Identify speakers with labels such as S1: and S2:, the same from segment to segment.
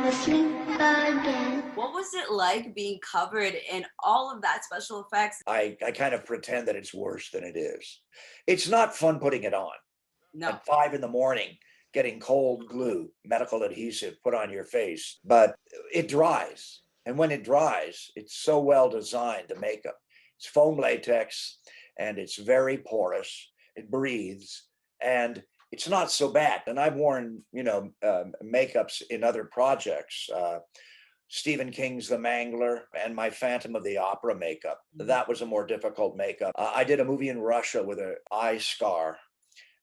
S1: I'm asleep again.
S2: What was it like being covered in all of that special effects?
S3: I kind of pretend that it's worse than it is. It's not fun putting it on
S2: No.
S3: at 5 in the morning, getting cold glue, medical adhesive put on your face, but it dries. And when it dries, it's so well designed, the makeup. It's foam latex and it's very porous. It breathes and it's not so bad. And I've worn, makeups in other projects. Stephen King's The Mangler and my Phantom of the Opera makeup. That was a more difficult makeup. I did a movie in Russia with an eye scar.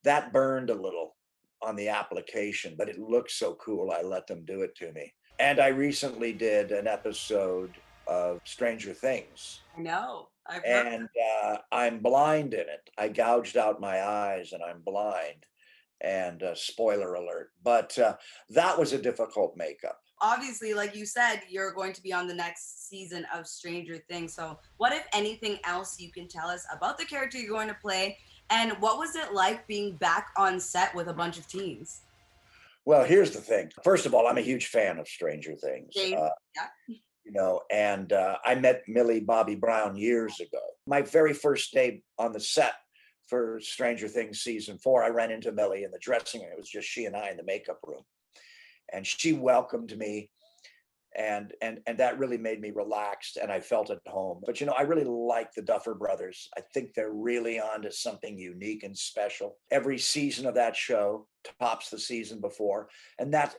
S3: That burned a little on the application, but it looked so cool. I let them do it to me. And I recently did an episode of Stranger Things.
S2: I know. I've heard.
S3: And I'm blind in it. I gouged out my eyes and I'm blind. And spoiler alert. But that was a difficult makeup.
S2: Obviously, like you said, you're going to be on the next season of Stranger Things. So, what, if anything, else you can tell us about the character you're going to play? And what was it like being back on set with a bunch of teens?
S3: Well, here's the thing. First of all, I'm a huge fan of Stranger Things.
S2: Same. Yeah.
S3: And I met Millie Bobby Brown years ago. My very first day on the set for Stranger Things season 4, I ran into Millie in the dressing room. It was just she and I in the makeup room. And she welcomed me and that really made me relaxed and I felt at home. But I really like the Duffer Brothers. I think they're really onto something unique and special. Every season of that show tops the season before, and that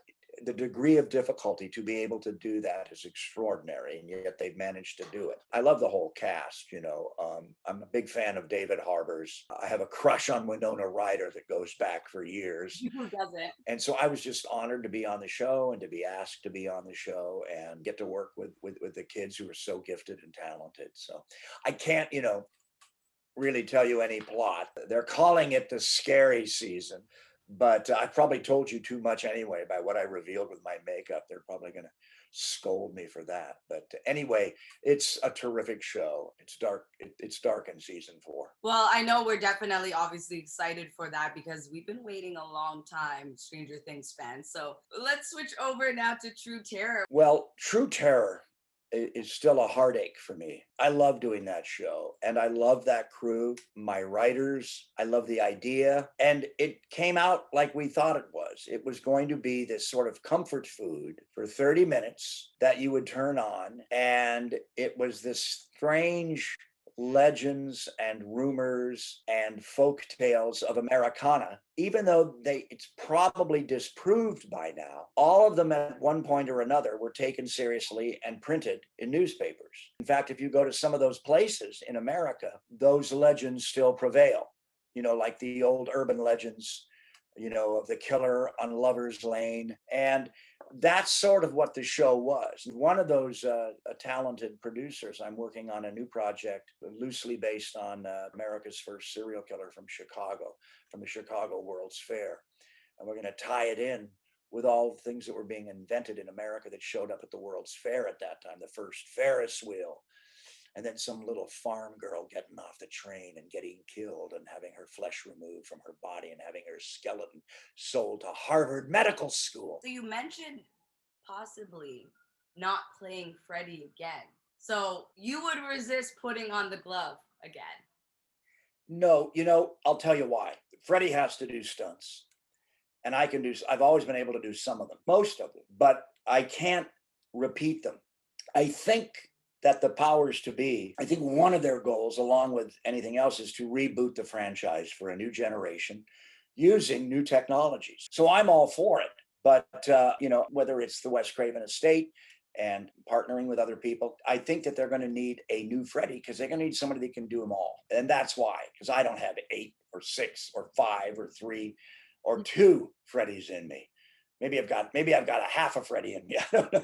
S3: the degree of difficulty to be able to do that is extraordinary, and yet they've managed to do it. I love the whole cast. I'm a big fan of David Harbour's. I have a crush on Winona Ryder that goes back for years.
S2: Who doesn't?
S3: And so I was just honored to be on the show and to be asked to be on the show and get to work with the kids who are so gifted and talented. So I can't, really tell you any plot. They're calling it the scary season, but I probably told you too much anyway by what I revealed with my makeup. They're probably going to scold me for that. But anyway, it's a terrific show. It's dark. It's dark in season 4.
S2: Well, I know we're definitely obviously excited for that because we've been waiting a long time, Stranger Things fans. So let's switch over now to True Terror.
S3: Well, True Terror is still a heartache for me. I love doing that show and I love that crew, my writers. I love the idea. And it came out like we thought it was. It was going to be this sort of comfort food for 30 minutes that you would turn on. And it was this strange legends and rumors and folk tales of Americana, even though it's probably disproved by now. All of them at one point or another were taken seriously and printed in newspapers. In fact, if you go to some of those places in America, those legends still prevail, like the old urban legends, of the killer on Lover's Lane. And that's sort of what the show was. One of those talented producers, I'm working on a new project loosely based on America's first serial killer from Chicago, from the Chicago World's Fair. And we're going to tie it in with all the things that were being invented in America that showed up at the World's Fair at that time. The first Ferris wheel, and then some little farm girl getting off the train and getting killed and having her flesh removed from her body and having her skeleton sold to Harvard Medical School.
S2: So you mentioned possibly not playing Freddy again. So you would resist putting on the glove again?
S3: No, I'll tell you why. Freddy has to do stunts. And I've always been able to do some of them, most of them, but I can't repeat them. I think that the powers to be, I think one of their goals, along with anything else, is to reboot the franchise for a new generation using new technologies. So I'm all for it. But, whether it's the Wes Craven estate and partnering with other people, I think that they're going to need a new Freddy because they're going to need somebody that can do them all. And that's why, because I don't have 8 or 6 or 5 or 3 or 2 Freddys in me. Maybe I've got a half a Freddy in me. I don't know.